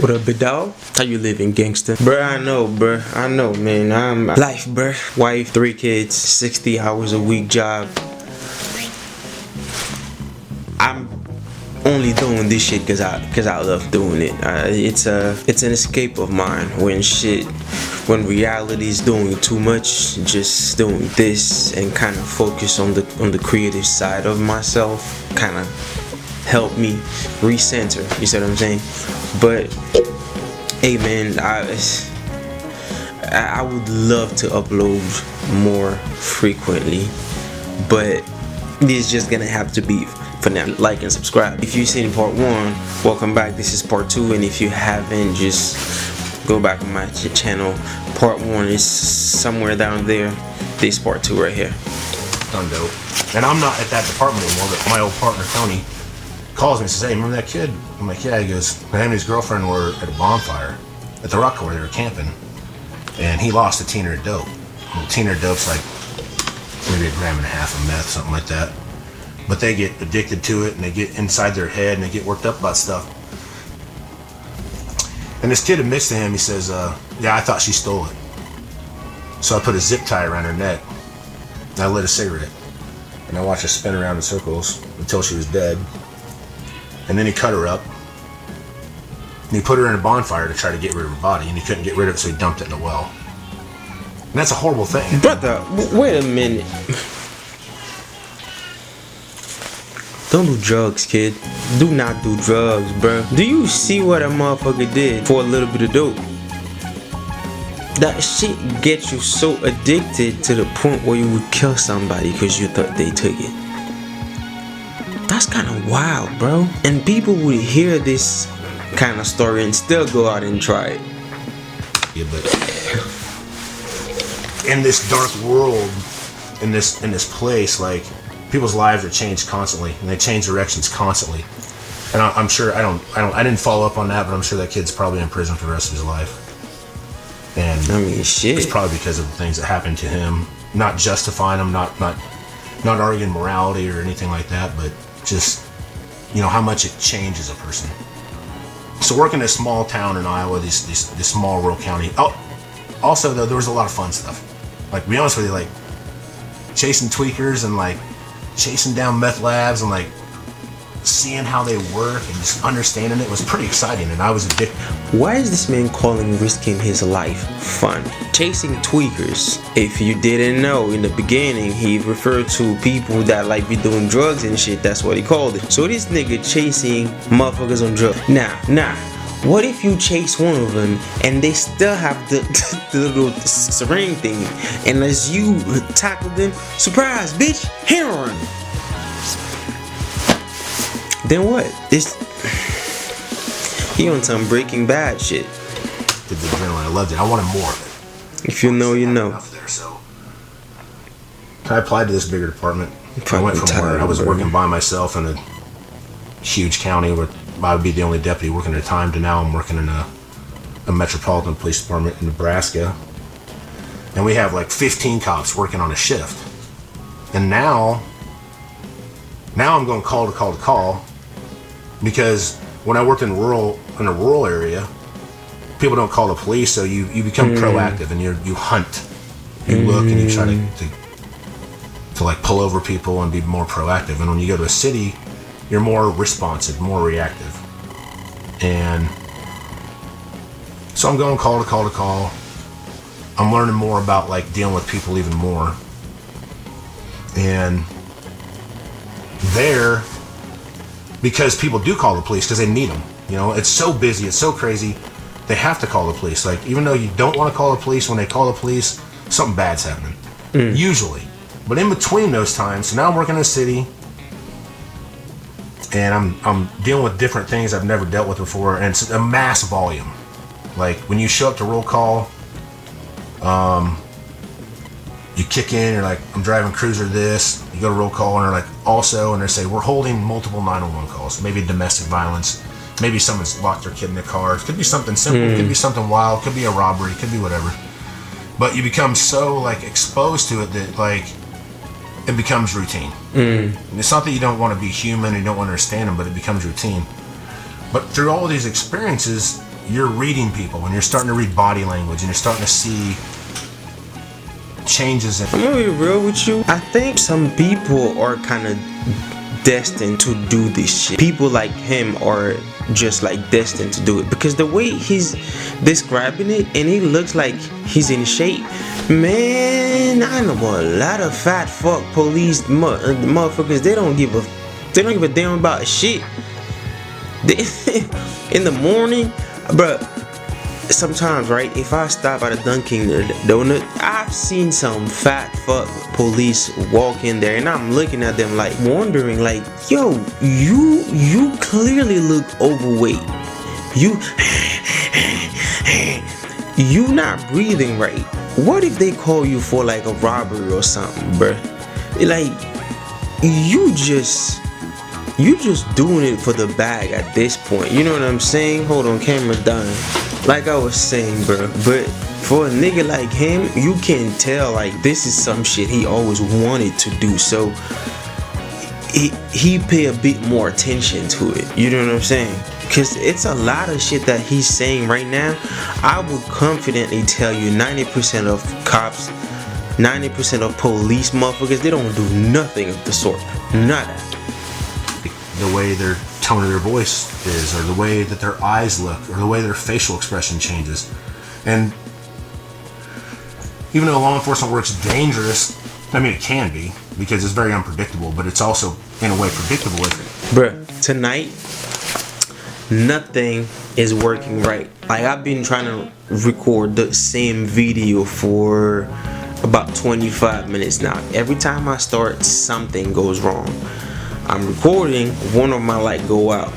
What up, big dog? How you living, gangster? Bruh, I know, man. I'm life, bruh. Wife, 3 kids, 60 hours a week job. I'm only doing this shit cause I love doing it. It's an escape of mine when reality is doing too much. Just doing this and kind of focus on the creative side of myself kind of help me recenter. You see what I'm saying? But hey, man, I would love to upload more frequently, but it's just gonna have to be for now. Like and subscribe. If you've seen part 1, welcome back. This is part 2, and if you haven't, just go back on my channel. Part 1 is somewhere down there. This part 2 right here. Done dope. And I'm not at that department anymore, but my old partner Tony calls me and says, "Hey, remember that kid?" I'm like, "Yeah." He goes, "Him and his girlfriend were at a bonfire at the Rock where they were camping, and he lost a teener of dope. And a teener of dope's like maybe 1.5 grams of meth, something like that. But they get addicted to it, and they get inside their head, and they get worked up about stuff." And this kid admits to him, he says, "Yeah, I thought she stole it. So I put a zip tie around her neck, and I lit a cigarette, and I watched her spin around in circles until she was dead. And then he cut her up, and he put her in a bonfire to try to get rid of her body, and he couldn't get rid of it, so he dumped it in a well." And that's a horrible thing. Brother, wait a minute. Don't do drugs, kid. Do not do drugs, bro. Do you see what a motherfucker did for a little bit of dope? That shit gets you so addicted to the point where you would kill somebody because you thought they took it. That's kind of wild, bro. And people would hear this kind of story and still go out and try it. Yeah, but in this dark world, in this place, like, people's lives are changed constantly, and they change directions constantly. And I'm sure I didn't follow up on that, but I'm sure that kid's probably in prison for the rest of his life. And I mean, shit. It's probably because of the things that happened to him. Not justifying him, not arguing morality or anything like that, but just, you know, how much it changes a person. So working in a small town in Iowa, this small rural county. Oh, also though, there was a lot of fun stuff. Like, to be honest with you, like chasing tweakers and like chasing down meth labs and like seeing how they work and just understanding it was pretty exciting, and I was addicted. Why is this man calling risking his life fun? Chasing tweakers. If you didn't know, in the beginning he referred to people that like be doing drugs and shit. That's what he called it. So this nigga chasing motherfuckers on drugs. Nah. What if you chase one of them and they still have the little syringe thing, and as you tackle them, surprise, bitch, heroin. Then what? He on some Breaking Bad shit. Did the adrenaline? I loved it. I wanted more of it. If you know, you know. Enough there, so I applied to this bigger department. I went from where I was working by myself in a huge county where I would be the only deputy working at a time, to now I'm working in a metropolitan police department in Nebraska, and we have like 15 cops working on a shift. And now I'm going call to call, because when I worked in a rural area, people don't call the police, so you become proactive, and you hunt, you look, and you try to like pull over people and be more proactive. And when you go to a city, you're more responsive, more reactive. And so I'm going call to call. I'm learning more about like dealing with people even more. And there, because people do call the police because they need them. You know, it's so busy, it's so crazy, they have to call the police. Like, even though you don't want to call the police, when they call the police, something bad's happening. Usually. But in between those times, so now I'm working in a city, and I'm dealing with different things I've never dealt with before, and it's a mass volume. Like, when you show up to roll call, you kick in, you're like, I'm driving cruiser this, you go to roll call, and they're like, also, and they say, we're holding multiple 911 calls, maybe domestic violence, maybe someone's locked their kid in the car, it could be something simple, it could be something wild, it could be a robbery, it could be whatever. But you become so, like, exposed to it that, like, it becomes routine. And it's not that you don't want to be human, you don't want to understand them, but it becomes routine. But through all of these experiences, you're reading people, when you're starting to read body language, and you're starting to see changes. I'm gonna be real with you. I think some people are kind of destined to do this shit. People like him are just like destined to do it, because the way he's describing it, and he looks like he's in shape. Man, I know a lot of fat fuck police motherfuckers. They don't give a damn about shit. In the morning, bruh. Sometimes, right, if I stop at a Dunkin' Donut, I've seen some fat fuck police walk in there, and I'm looking at them like wondering, like, yo, you clearly look overweight. You not breathing right. What if they call you for like a robbery or something, bruh? Like, you just doing it for the bag at this point. You know what I'm saying? Hold on, camera done. Like I was saying, bro, but for a nigga like him, you can tell like this is some shit he always wanted to do. So he pay a bit more attention to it. You know what I'm saying? Cause it's a lot of shit that he's saying right now. I would confidently tell you 90% of cops, 90% of police motherfuckers, they don't do nothing of the sort. Nada. The way their tone of their voice is, or the way that their eyes look, or the way their facial expression changes. And even though law enforcement work's dangerous, I mean, it can be, because it's very unpredictable, but it's also in a way predictable. Bruh, tonight nothing is working right. Like, I've been trying to record the same video for about 25 minutes now. Every time I start, something goes wrong. I'm recording, one of my light go out.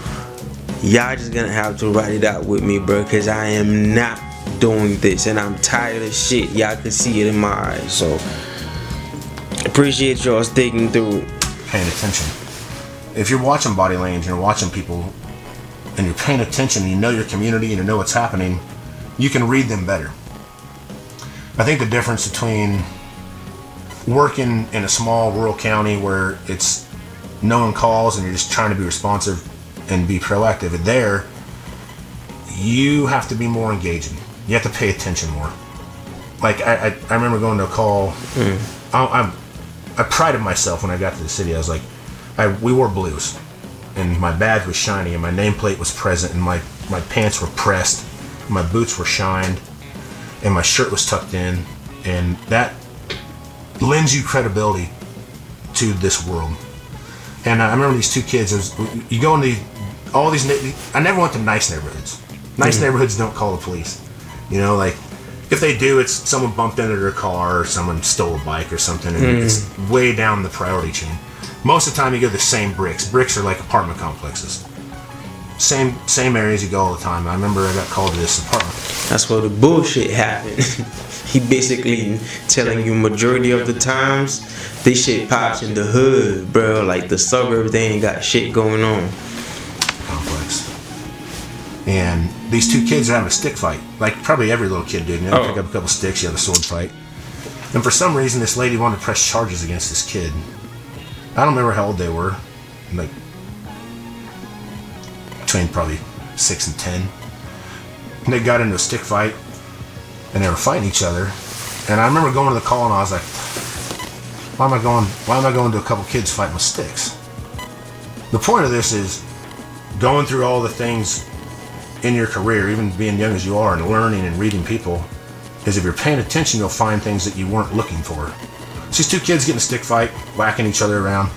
Y'all just gonna have to ride it out with me, bro, because I am not doing this, and I'm tired of shit. Y'all can see it in my eyes. So appreciate y'all sticking through it. Paying attention. If you're watching body language and you're watching people and you're paying attention and you know your community and you know what's happening, you can read them better. I think the difference between working in a small rural county where it's no one calls and you're just trying to be responsive and be proactive, and there you have to be more engaging. You have to pay attention more. Like I remember going to a call. I prided myself when I got to the city. I was like, we wore blues, and my badge was shiny, and my nameplate was present, and my pants were pressed, my boots were shined, and my shirt was tucked in, and that lends you credibility to this world. And I remember these two kids. You go into all these. I never went to nice neighborhoods. Nice neighborhoods don't call the police. You know, like if they do, it's someone bumped into their car or someone stole a bike or something, and it's way down the priority chain. Most of the time, you go to the same bricks. Bricks are like apartment complexes. Same areas you go all the time. I remember I got called to this apartment. That's where the bullshit happened. He basically telling you majority of the times this shit pops in the hood, bro. Like the suburbs, they ain't got shit going on. Complex. And these two kids are having a stick fight, like probably every little kid did. You know, pick up a couple sticks, you have a sword fight. And for some reason, this lady wanted to press charges against this kid. I don't remember how old they were, like between probably 6 and 10. And they got into a stick fight, and they were fighting each other. And I remember going to the call, and I was like, why am I going to a couple kids fighting with sticks? The point of this is going through all the things in your career, even being young as you are, and learning and reading people, is if you're paying attention, you'll find things that you weren't looking for. So these two kids get in a stick fight, whacking each other around.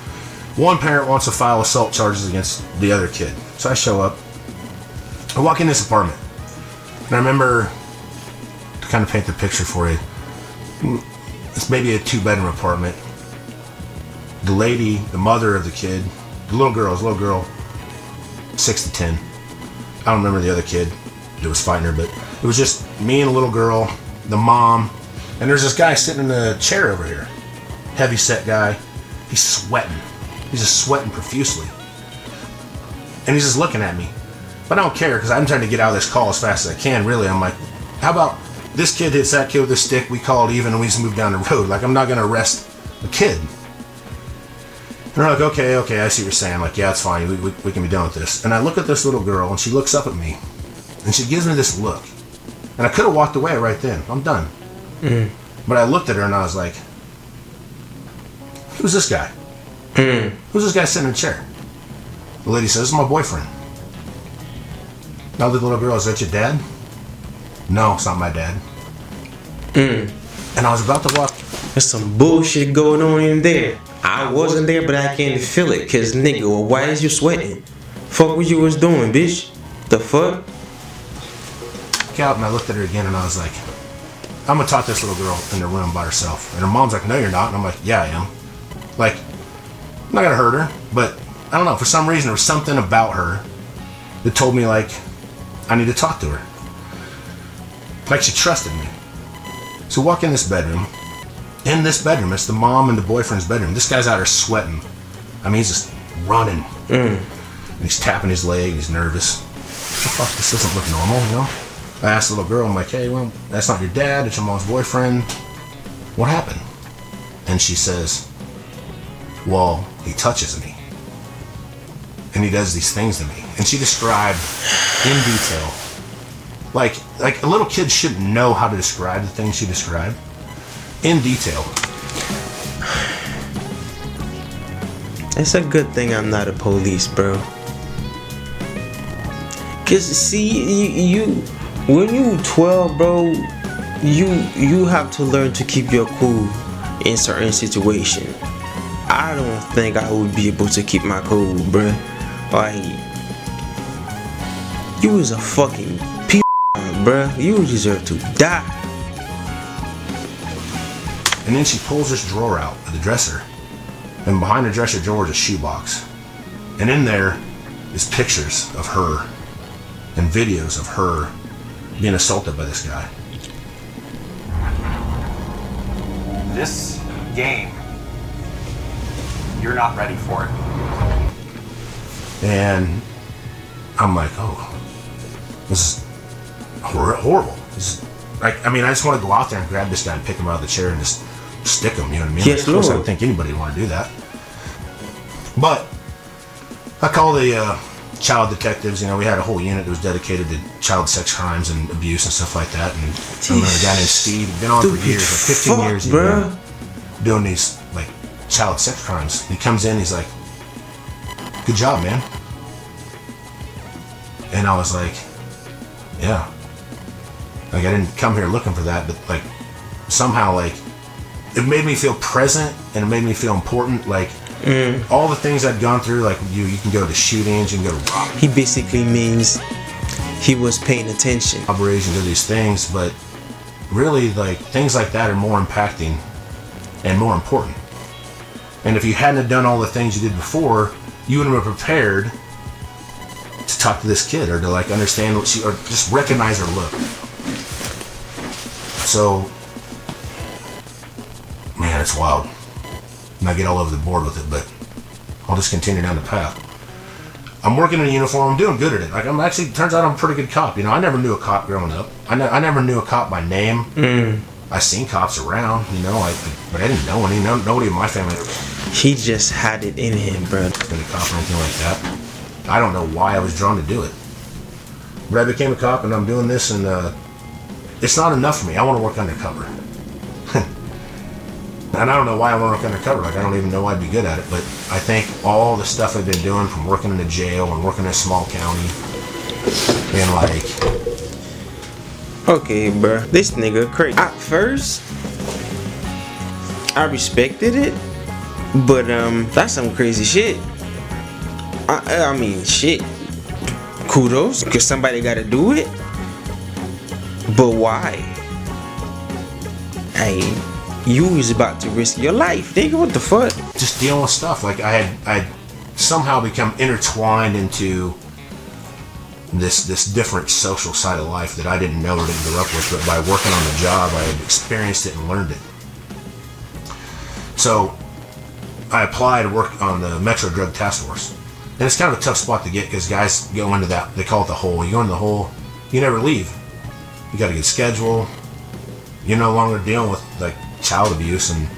One parent wants to file assault charges against the other kid. So I show up. I walk in this apartment. And I remember, to kind of paint the picture for you, it's maybe a 2-bedroom apartment. The lady, the mother of the kid, the little girl, 6 to 10. I don't remember the other kid that was fighting her, but it was just me and a little girl, the mom, and there's this guy sitting in a chair over here. Heavy set guy. He's sweating. He's just sweating profusely. And he's just looking at me. But I don't care, because I'm trying to get out of this call as fast as I can, really. I'm like, how about this kid hits that kid with a stick, we call it even, and we just move down the road. Like, I'm not going to arrest the kid. And they're like, okay, I see what you're saying. I'm like, yeah, it's fine. We can be done with this. And I look at this little girl, and she looks up at me. And she gives me this look. And I could have walked away right then. I'm done. But I looked at her and I was like, who's this guy? Who's this guy sitting in a chair? The lady says, this is my boyfriend. Now the little girl, is that your dad? No, it's not my dad. And I was about to walk. There's some bullshit going on in there. I wasn't there, but I can feel it. Cause nigga, why is you sweating? Fuck what you was doing, bitch. The fuck? Out, and I looked at her again and I was like, I'm gonna talk to this little girl in the room by herself. And her mom's like, no you're not. And I'm like, yeah I am. Like, I'm not gonna hurt her, but I don't know, for some reason there was something about her that told me like I need to talk to her. Like she trusted me. So walk in this bedroom. In this bedroom, it's the mom and the boyfriend's bedroom. This guy's out there sweating. I mean, he's just running. And he's tapping his leg, he's nervous. What the fuck, this doesn't look normal, you know? I asked the little girl, I'm like, hey, well, that's not your dad, it's your mom's boyfriend. What happened? And she says, well, he touches me. And he does these things to me. And she described in detail. Like a little kid shouldn't know how to describe the things she described. In detail. It's a good thing I'm not a police, bro. Cause see, you when you 12, bro, you have to learn to keep your cool in certain situations. I don't think I would be able to keep my cool, bro. Like, you was a fucking piece, bro. You deserve to die. And then she pulls this drawer out of the dresser. And behind the dresser drawer is a shoebox. And in there is pictures of her and videos of her being assaulted by this guy. This game, you're not ready for it. And I'm like, oh, this is horrible. This is, like, I mean, I just want to go out there and grab this guy and pick him out of the chair and just stick him, you know what I mean? Yes, of course, I Lord. don't think anybody would want to do that. But I call the child detectives. You know, we had a whole unit that was dedicated to child sex crimes and abuse and stuff like that. And I remember a guy named Steve, been on for years, like 15 years, he's been doing these like child sex crimes. He comes in, he's like, "Good job, man." And I was like, "Yeah." Like, I didn't come here looking for that, but like somehow, like, it made me feel present and it made me feel important. Like, all the things I'd gone through, like you can go to shootings, you can go to robberies. He basically means he was paying attention. Robberies and do these things, but really, like, things like that are more impacting and more important. And if you hadn't have done all the things you did before, you wouldn't have been prepared to talk to this kid or to like understand what she, or just recognize her look. So, man, it's wild. And I get all over the board with it, but I'll just continue down the path. I'm working in a uniform. I'm doing good at it. Like, I'm actually, turns out I'm a pretty good cop. You know, I never knew a cop growing up. I never knew a cop by name. I seen cops around, you know, but I didn't know any. Nobody in my family. He just had it in him, bro. Been a cop or anything like that. I don't know why I was drawn to do it, but I became a cop and I'm doing this, and it's not enough for me. I want to work undercover. And I don't know why I want to work undercover. Like, I don't even know I'd be good at it. But I think all the stuff I've been doing, from working in a jail and working in a small county, and like, Okay, bro. This nigga crazy. At first, I respected it, but that's some crazy shit. I mean, shit. Kudos, because somebody got to do it. But why? Hey, you was about to risk your life, nigga. What the fuck? just dealing with stuff. Like, I'd somehow become intertwined into this different social side of life that I didn't know or didn't grow up with, but by working on the job, I had experienced it and learned it. So I applied to work on the Metro Drug Task Force. And it's kind of a tough spot to get because guys go into that, they call it the hole. You go into the hole, you never leave. You got a good schedule. You're no longer dealing with like child abuse and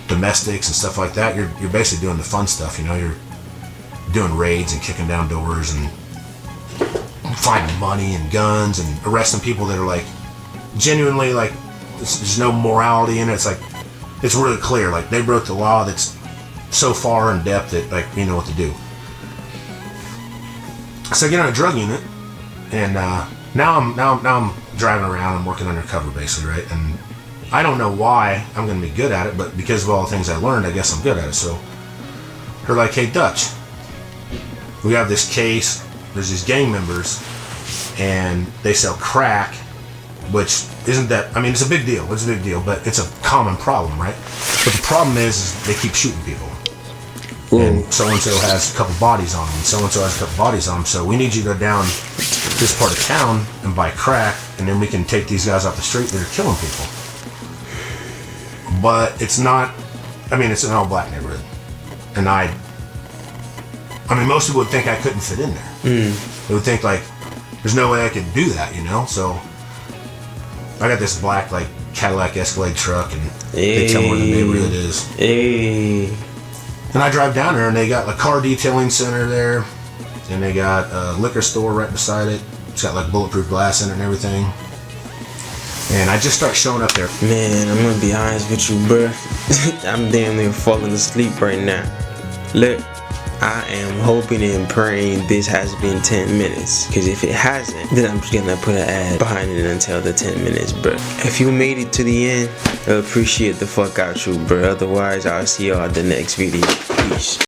domestics and stuff like that. You're basically doing the fun stuff, you know. You're doing raids and kicking down doors and finding money and guns and arresting people that are like genuinely like there's no morality in it. It's like it's really clear. Like they wrote the law that's so far in depth that like you know what to do. So I get on a drug unit, and now I'm driving around. I'm working undercover basically, right? And I don't know why I'm going to be good at it, but because of all the things I learned, I guess I'm good at it. So they're like, "Hey, Dutch, we have this case. There's these gang members, and they sell crack, which isn't that. I mean, it's a big deal. It's a big deal, but it's a common problem, right? But the problem is they keep shooting people." And so-and-so has a couple bodies on them, and so-and-so has a couple bodies on them, so we need you to go down this part of town and buy crack, and then we can take these guys off the street that are killing people. But it's not, I mean, it's an all-black neighborhood. And I mean, most people would think I couldn't fit in there. They would think, like, there's no way I could do that, you know? So I got this black, like, Cadillac Escalade truck, and they tell me where the neighborhood is. And I drive down there, and they got a car detailing center there, and they got a liquor store right beside it. It's got like bulletproof glass in it and everything. And I just start showing up there. Man, I'm gonna be honest with you, bro. I'm damn near falling asleep right now. Look, I am hoping and praying this has been 10 minutes. Because if it hasn't, then I'm just gonna put an ad behind it until the 10 minutes, bro. If you made it to the end, I appreciate the fuck out you, bro. Otherwise, I'll see y'all at the next video. Peace.